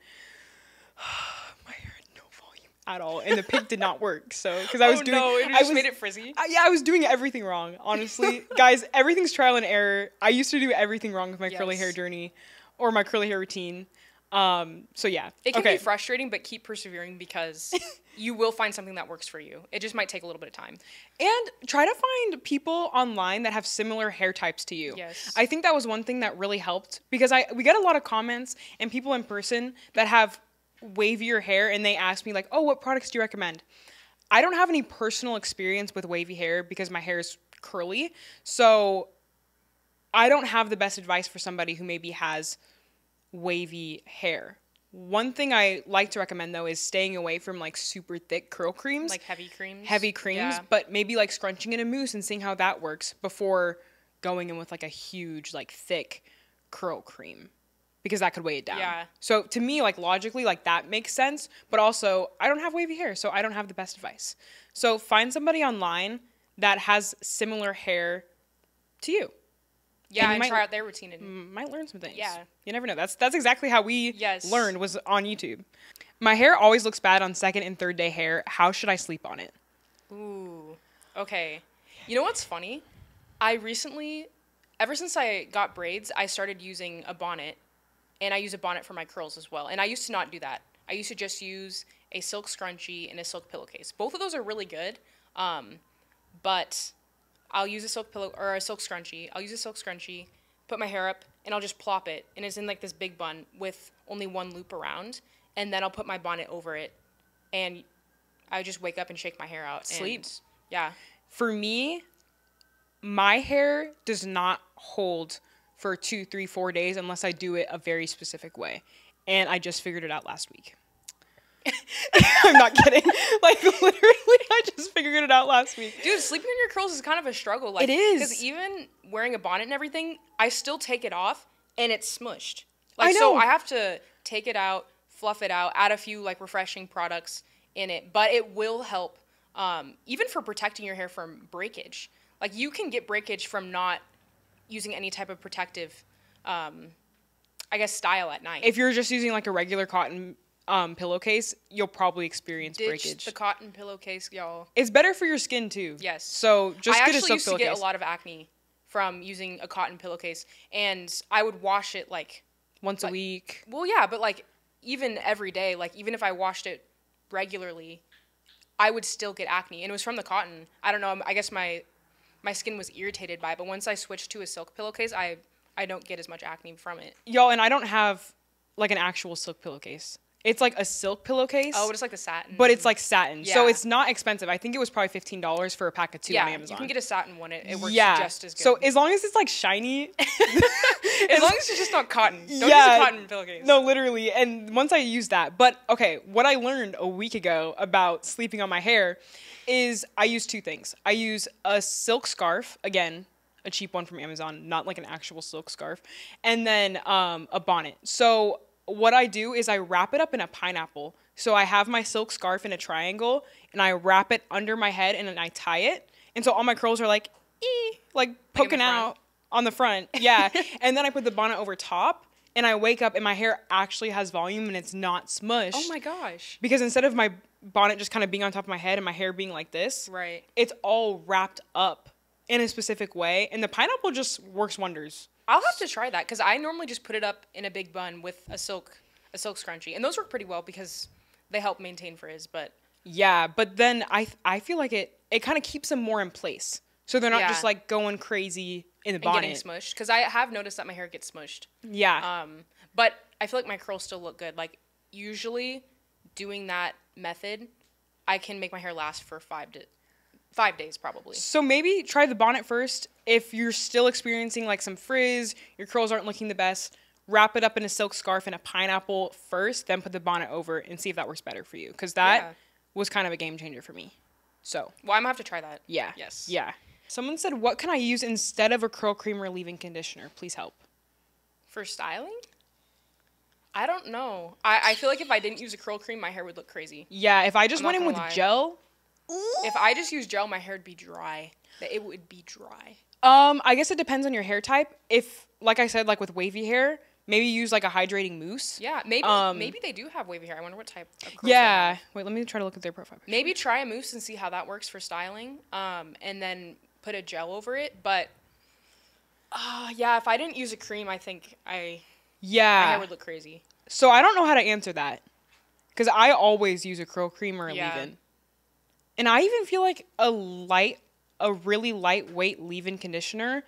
my hair had no volume at all, and the pick did not work. So because I was doing, it I just was, made it frizzy. yeah, I was doing everything wrong. Honestly, guys, everything's trial and error. I used to do everything wrong with my curly Yes. hair journey, or my curly hair routine. So yeah, It can okay. be frustrating, but keep persevering because you will find something that works for you. It just might take a little bit of time. And try to find people online that have similar hair types to you. Yes. I think that was one thing that really helped, because we get a lot of comments and people in person that have wavier hair, and they ask me like, "Oh, what products do you recommend?" I don't have any personal experience with wavy hair because my hair is curly. So I don't have the best advice for somebody who maybe has wavy hair. One thing I like to recommend though is staying away from like super thick curl creams. Like heavy creams. Heavy creams, Yeah. but maybe like scrunching in a mousse and seeing how that works before going in with like a huge like thick curl cream, because that could weigh it down. Yeah. So to me, like logically, like that makes sense, but also I don't have wavy hair, so I don't have the best advice. So find somebody online that has similar hair to you. Yeah, you and might- try out their routine. And Might learn some things. Yeah. You never know. That's exactly how we Yes. learned, was on YouTube. My hair always looks bad on second and third day hair. How should I sleep on it? ooh, okay. You know what's funny? I recently, ever since I got braids, I started using a bonnet, and I use a bonnet for my curls as well. And I used to not do that. I used to just use a silk scrunchie and a silk pillowcase. Both of those are really good, but I'll use a silk pillow or a silk scrunchie. I'll use a silk scrunchie, put my hair up, and I'll just plop it, and it's in like this big bun with only one loop around, and then I'll put my bonnet over it, and I just wake up and shake my hair out. Sleep. And, yeah. For me, my hair does not hold for 2, 3, 4 days unless I do it a very specific way. And I just figured it out last week. I'm not kidding. Like, literally, I just figured it out last week. Dude, sleeping in your curls is kind of a struggle. Like, It is. Because even wearing a bonnet and everything, I still take it off, and it's smushed. I Like, know. so I have to take it out, fluff it out, add a few, like, refreshing products in it. But it will help, even for protecting your hair from breakage. Like, you can get breakage from not using any type of protective, I guess, style at night. If you're just using like a regular cotton pillowcase, you'll probably experience Ditch breakage. the cotton pillowcase, y'all. It's better for your skin too. Yes. So just I get a actually silk used to pillowcase. get a lot of acne from using a cotton pillowcase, and I would wash it like, once a week. well, yeah, but like even every day, like even if I washed it regularly, I would still get acne, and it was from the cotton. I don't know. I guess my skin was irritated by it, but once I switched to a silk pillowcase, I don't get as much acne from it. Y'all, and I don't have like an actual silk pillowcase. It's like a silk pillowcase. Oh, it's like the satin. But it's like satin. So Yeah. it's not expensive. I think it was probably $15 for a pack of 2 on Amazon. you can get a satin one. It works yeah. just as good. So as long as it's like shiny. as long as it's just not cotton. Don't Yeah. use a cotton pillowcase. No, literally. And once I use that, but okay, what I learned a week ago about sleeping on my hair is I use 2 things. I use a silk scarf, again, a cheap one from Amazon, not like an actual silk scarf, and then a bonnet. So what I do is I wrap it up in a pineapple. So I have my silk scarf in a triangle, and I wrap it under my head, and then I tie it. And so all my curls are like, like poking front? out on the front. Yeah. And then I put the bonnet over top, and I wake up, and my hair actually has volume, and it's not smushed. Oh my gosh. Because instead of my bonnet just kind of being on top of my head and my hair being like this, Right. it's all wrapped up in a specific way, and the pineapple just works wonders. I'll have to try that because I normally just put it up in a big bun with a silk scrunchie, and those work pretty well because they help maintain frizz. But Yeah, but then I feel like it kind of keeps them more in place, so they're not Yeah. just like going crazy in the and bonnet. getting smushed because I have noticed that my hair gets smushed. Yeah, But I feel like my curls still look good. Like usually, doing that method, I can make my hair last for 5 days probably. so maybe try the bonnet first. If you're still experiencing like some frizz, your curls aren't looking the best, wrap it up in a silk scarf and a pineapple first, then put the bonnet over and see if that works better for you. Because that Yeah. was kind of a game changer for me. So Well, I'm gonna have to try that. yeah, Yes. yeah. Someone said, "What can I use instead of a curl cream or leave-in conditioner? Please help." For styling, I don't know. I feel like if I didn't use a curl cream, my hair would look crazy. Yeah, if I just I'm went not in with gonna lie. gel, If I just used gel, my hair would be dry. It would be dry. I guess it depends on your hair type. If, like I said, like with wavy hair, maybe use like a hydrating mousse. Yeah, maybe they do have wavy hair. I wonder what type of curls they Yeah. have. Wait, let me try to look at their profile. Maybe try a mousse and see how that works for styling. And then put a gel over it. But yeah, if I didn't use a cream, I think my hair Yeah. would look crazy. So I don't know how to answer that. Because I always use a curl cream or a Yeah. leave-in. And I even feel like a really lightweight leave-in conditioner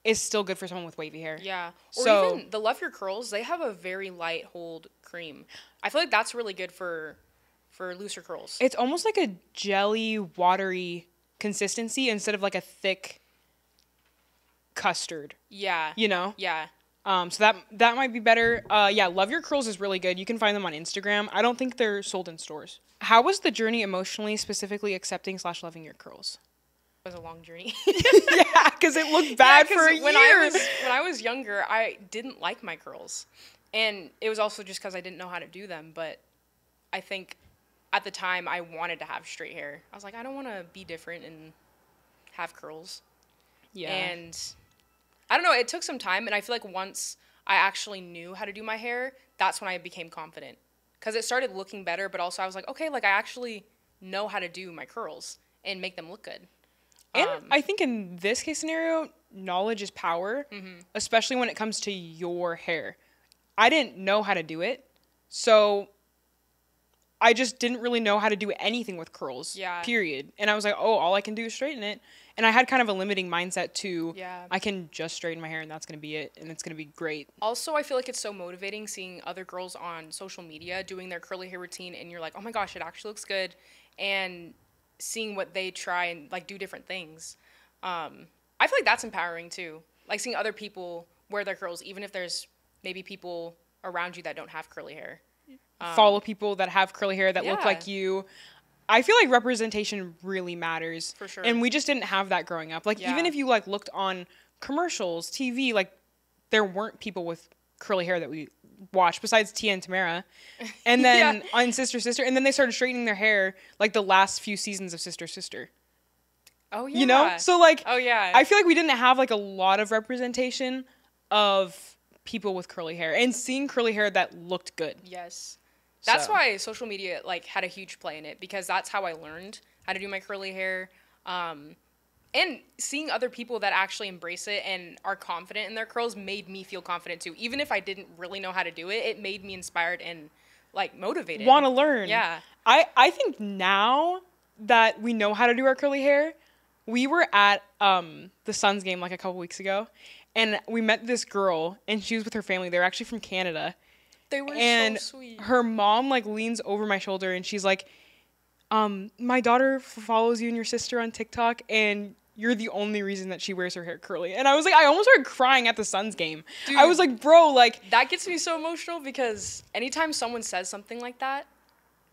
is still good for someone with wavy hair. Yeah. Or So- even the Love Your Curls, they have a very light hold cream. I feel like that's really good for looser curls. It's almost like a jelly, watery consistency instead of like a thick custard, Yeah. you know? Yeah. So that might be better. Yeah, Love Your Curls is really good. You can find them on Instagram. I don't think they're sold in stores. How was the journey emotionally, specifically accepting/loving your curls? It was a long journey. Yeah, because it looked bad for a when year. when I was younger, I didn't like my curls, and it was also just because I didn't know how to do them. But I think at the time I wanted to have straight hair. I was like, I don't want to be different and have curls. Yeah. And I don't know. It took some time, and I feel like once I actually knew how to do my hair, that's when I became confident. Because it started looking better, but also I was like, okay, like I actually know how to do my curls and make them look good. And I think in this case scenario, knowledge is power, especially when it comes to your hair. I didn't know how to do it, so I just didn't really know how to do anything with curls, period. And I was like, oh, all I can do is straighten it. And I had kind of a limiting mindset to, I can just straighten my hair and that's going to be it. And it's going to be great. Also, I feel like it's so motivating seeing other girls on social media doing their curly hair routine. And you're like, oh my gosh, it actually looks good. And seeing what they try and like do different things. I feel like that's empowering too. Like seeing other people wear their curls, even if there's maybe people around you that don't have curly hair. Follow people that have curly hair that look like you. I feel like representation really matters. For sure. And we just didn't have that growing up. Like even if you like looked on commercials, TV, like there weren't people with curly hair that we watched besides Tia and Tamara. And then on Sister Sister, and then they started straightening their hair like the last few seasons of Sister Sister. Oh yeah. You know? So like I feel like we didn't have like a lot of representation of people with curly hair and seeing curly hair that looked good. Yes. That's why social media like had a huge play in it, because that's how I learned how to do my curly hair. And seeing other people that actually embrace it and are confident in their curls made me feel confident too. Even if I didn't really know how to do it, it made me inspired and like motivated. Want to learn. Yeah. I think now that we know how to do our curly hair, we were at the Suns game like a couple weeks ago, and we met this girl, and she was with her family. They were actually from Canada. They were so sweet. Her mom like leans over my shoulder and she's like, my daughter follows you and your sister on TikTok, and you're the only reason that she wears her hair curly. And I was like, I almost started crying at the Suns game. Dude, I was like, bro, like that gets me so emotional, because anytime someone says something like that,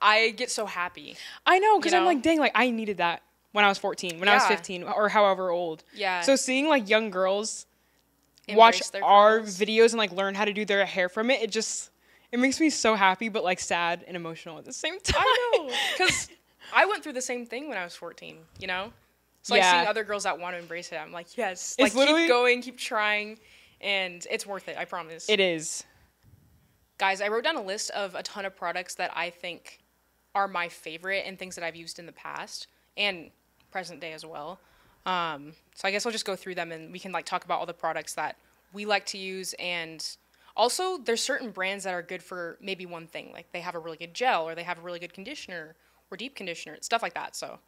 I get so happy. I know, because I'm like, dang, like I needed that when I was 14, when I was 15, or however old. Yeah. So seeing like young girls watch our videos and like learn how to do their hair from it, it makes me so happy, but like sad and emotional at the same time. I know, because I went through the same thing when I was 14, you know? So like seeing other girls that want to embrace it, I'm like, yes, like keep going, keep trying, and it's worth it, I promise. It is. Guys, I wrote down a list of a ton of products that I think are my favorite and things that I've used in the past and present day as well. So I guess I'll just go through them and we can like talk about all the products that we like to use. And also there's certain brands that are good for maybe one thing. Like they have a really good gel, or they have a really good conditioner or deep conditioner, stuff like that. So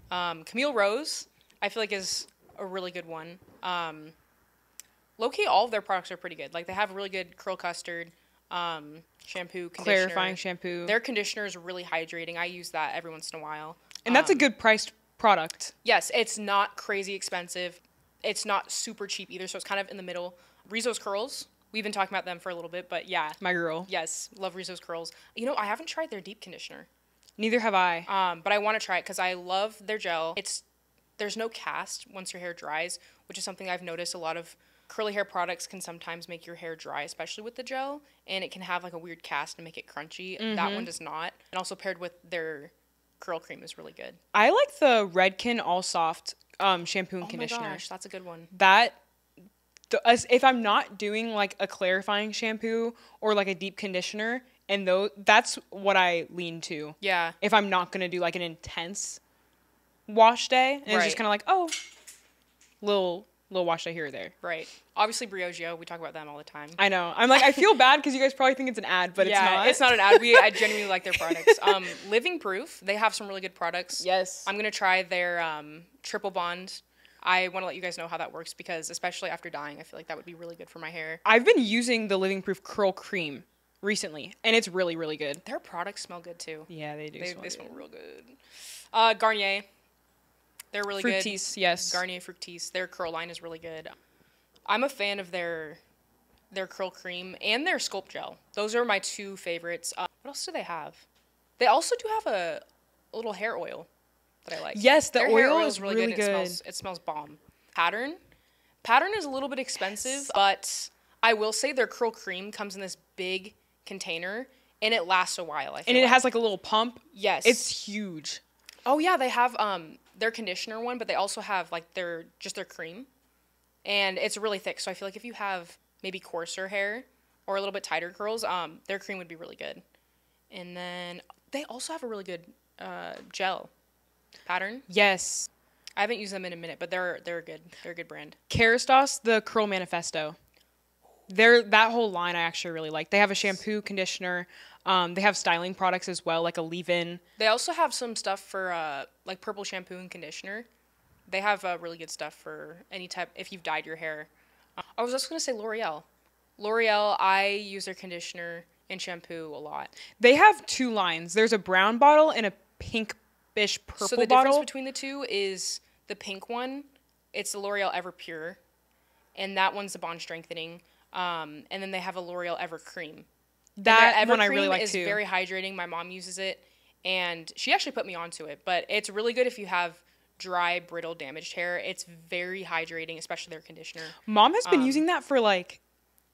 Camille Rose, I feel like is a really good one. Low-key, all of their products are pretty good. Like they have a really good curl custard, shampoo, conditioner. Clarifying shampoo. Their conditioner is really hydrating. I use that every once in a while. And that's a good priced product. Yes, it's not crazy expensive. It's not super cheap either, so it's kind of in the middle. Rizzo's Curls. We've been talking about them for a little bit, but yeah. My girl. Yes, love Rizzo's Curls. You know, I haven't tried their deep conditioner. Neither have I. But I want to try it because I love their gel. There's no cast once your hair dries, which is something I've noticed. A lot of curly hair products can sometimes make your hair dry, especially with the gel, and it can have like a weird cast and make it crunchy. Mm-hmm. That one does not. And also paired with their curl cream is really good. I like the Redken All Soft shampoo and conditioner. Oh my gosh, that's a good one. If I'm not doing like a clarifying shampoo or like a deep conditioner, and that's what I lean to. Yeah. If I'm not gonna do like an intense wash day, and it's just kind of like, oh, little wash day here or there. Right. Obviously Briogeo, we talk about them all the time. I know. I'm like, I feel bad because you guys probably think it's an ad, but it's not. It's not an ad. I genuinely like their products. Living Proof, they have some really good products. Yes. I'm gonna try their Triple Bond. I want to let you guys know how that works, because especially after dyeing, I feel like that would be really good for my hair. I've been using the Living Proof Curl Cream recently, and it's really, really good. Their products smell good too. Yeah, they do. They smell real good. Garnier, they're really good. Fructis, yes. Garnier Fructis. Their curl line is really good. I'm a fan of their curl cream and their sculpt gel. Those are my two favorites. What else do they have? They also do have a little hair oil that I like. Yes, their oil hair is really good. It smells bomb. Pattern is a little bit expensive, but I will say their curl cream comes in this big container and it lasts a while. And it has like a little pump. Yes, it's huge. Oh yeah, they have their conditioner one, but they also have like their cream, and it's really thick. So I feel like if you have maybe coarser hair or a little bit tighter curls, their cream would be really good. And then they also have a really good gel pattern. Yes. I haven't used them in a minute, but they're good. They're a good brand. Kerastase, the Curl Manifesto. That whole line I actually really like. They have a shampoo, conditioner. They have styling products as well, like a leave-in. They also have some stuff for like purple shampoo and conditioner. They have really good stuff for any type, if you've dyed your hair. I was also going to say L'Oreal. L'Oreal, I use their conditioner and shampoo a lot. They have two lines. There's a brown bottle and a pinkish purple bottle. So the difference between the two is the pink one, it's the L'Oreal Everpure, and that one's the bond strengthening. And then they have a L'Oreal Ever Cream. That one I really like is too. Very hydrating. My mom uses it, and she actually put me onto it. But it's really good if you have dry, brittle, damaged hair. It's very hydrating, especially their conditioner. Mom has been using that for like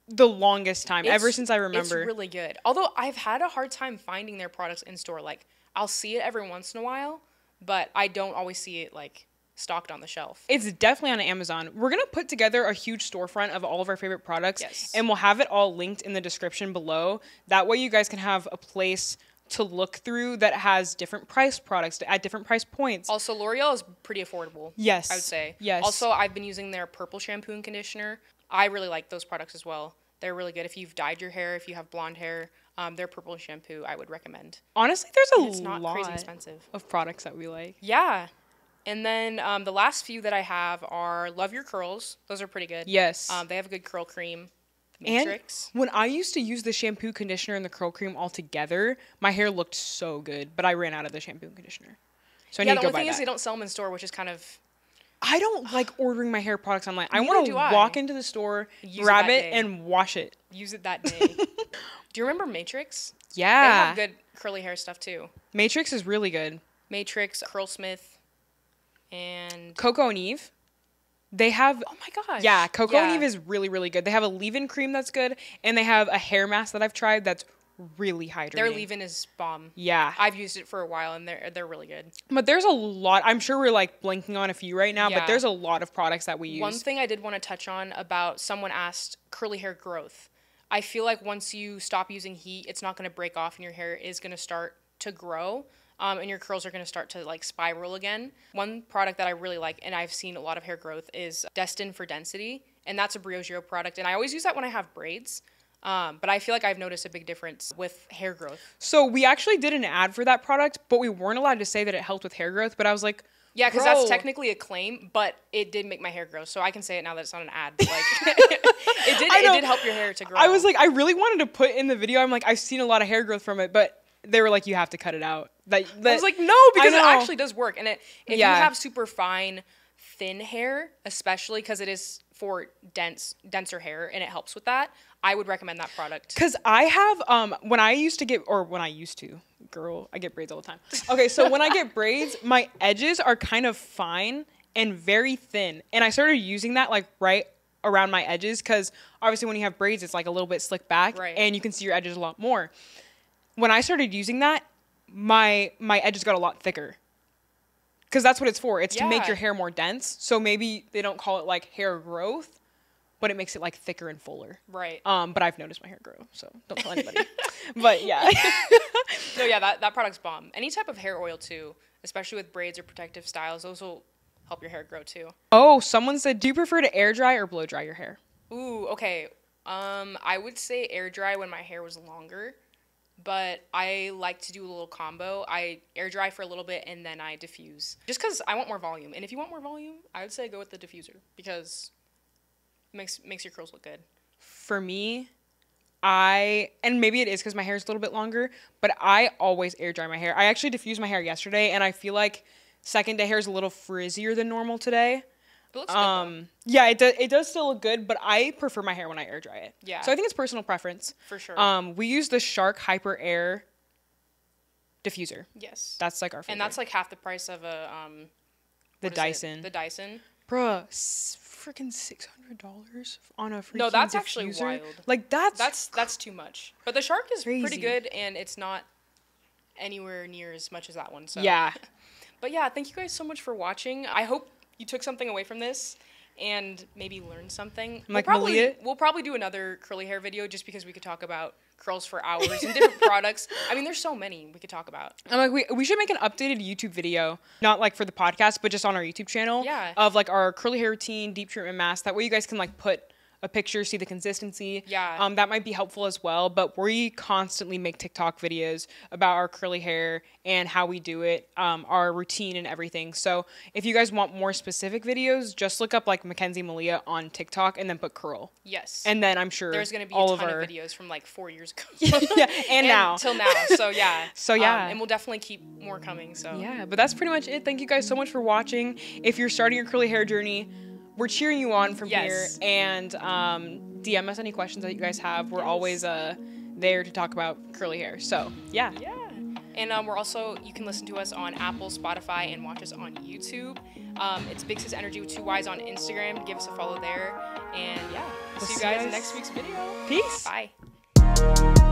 the longest time, ever since I remember. It's really good. Although I've had a hard time finding their products in store. Like I'll see it every once in a while, but I don't always see it like stocked on the shelf. It's definitely on Amazon. We're going to put together a huge storefront of all of our favorite products. Yes. And we'll have it all linked in the description below. That way you guys can have a place to look through that has different price products at different price points. Also, L'Oreal is pretty affordable. Yes. I would say. Yes. Also, I've been using their purple shampoo and conditioner. I really like those products as well. They're really good. If you've dyed your hair, if you have blonde hair, their purple shampoo I would recommend. Honestly, there's It's not crazy expensive. of products that we like. Yeah. And then the last few that I have are Love Your Curls. Those are pretty good. Yes. They have a good curl cream. And Matrix. when I used to use the shampoo, conditioner, and the curl cream all together, my hair looked so good, but I ran out of the shampoo and conditioner. So I need to go buy that. The only thing is they don't sell them in store, which is kind of... I don't like ordering my hair products online. I Neither want to do I. walk into the store, grab it, and wash it. Use it that day. Do you remember Matrix? Yeah. They have good curly hair stuff too. Matrix is really good. Matrix, Curlsmith, and... Coco and Eve. They have... Oh my gosh. Yeah, Coco and Eve is really, really good. They have a leave-in cream that's good, and they have a hair mask that I've tried that's really hydrating. Their leave-in is bomb. Yeah. I've used it for a while, and they're really good. But there's a lot... I'm sure we're, like, blanking on a few right now, but there's a lot of products that we use. One thing I did want to touch on about someone asked curly hair growth. I feel like once you stop using heat, it's not going to break off, and your hair is going to start to grow. And your curls are going to start to like spiral again. One product that I really like, and I've seen a lot of hair growth, is Destined for Density. And that's a Briogeo product. And I always use that when I have braids. But I feel like I've noticed a big difference with hair growth. So we actually did an ad for that product, but we weren't allowed to say that it helped with hair growth. But I was like, yeah, because that's technically a claim, but it did make my hair grow. So I can say it now that it's not an ad. But like, it did help your hair to grow. I was like, I really wanted to put in the video. I'm like, I've seen a lot of hair growth from it, but they were like, you have to cut it out. I was like, no, because it actually does work. And if you have super fine, thin hair, especially because it is for denser hair, and it helps with that, I would recommend that product. Because I have, when I get braids all the time. Okay, so when I get braids, my edges are kind of fine and very thin. And I started using that like right around my edges because obviously when you have braids, it's like a little bit slicked back and you can see your edges a lot more. When I started using that, my edges got a lot thicker. Because that's what it's for. It's to make your hair more dense. So maybe they don't call it like hair growth, but it makes it like thicker and fuller. Right. But I've noticed my hair grow, so don't tell anybody. But yeah. No, yeah, that product's bomb. Any type of hair oil too, especially with braids or protective styles, those will help your hair grow too. Oh, someone said, do you prefer to air dry or blow dry your hair? Ooh, okay. I would say air dry when my hair was longer. But I like to do a little combo. I air dry for a little bit and then I diffuse. Just because I want more volume. And if you want more volume, I would say go with the diffuser because it makes your curls look good. For me, and maybe it is because my hair is a little bit longer, but I always air dry my hair. I actually diffused my hair yesterday and I feel like second day hair is a little frizzier than normal today. It looks good, yeah, it does still look good, but I prefer my hair when I air dry it. Yeah. So I think it's personal preference. For sure. We use the Shark Hyper Air diffuser. Yes. That's like our favorite. And that's like half the price of a the Dyson. The Dyson. Bruh, freaking $600 on a freaking No, that's diffuser? actually wild. Like that's too much. But the Shark is crazy. pretty good and it's not anywhere near as much as that one. So yeah. But yeah, thank you guys so much for watching. I hope you took something away from this. and maybe learn something. Like Malia? We'll probably do another curly hair video just because we could talk about curls for hours and different products. I mean, there's so many we could talk about. I'm like, we should make an updated YouTube video, not like for the podcast, but just on our YouTube channel. Yeah. Of like our curly hair routine, deep treatment mask. That way you guys can like put a picture, see the consistency. Yeah. That might be helpful as well. But we constantly make TikTok videos about our curly hair and how we do it, our routine and everything. So if you guys want more specific videos, just look up like Mackenzie Malia on TikTok and then put curl. Yes. And then I'm sure there's going to be all a ton of our videos from like 4 years ago. yeah, and now till now. So yeah. So yeah. And we'll definitely keep more coming. So yeah, but that's pretty much it. Thank you guys so much for watching. If you're starting your curly hair journey, we're cheering you on from here. And DM us any questions that you guys have. We're always there to talk about curly hair. So yeah. Yeah. And we're also, you can listen to us on Apple, Spotify, and watch us on YouTube. It's Big Sis Energy with 2 Y's on Instagram. Give us a follow there. And yeah, we'll see you guys in next week's video. Peace. Bye.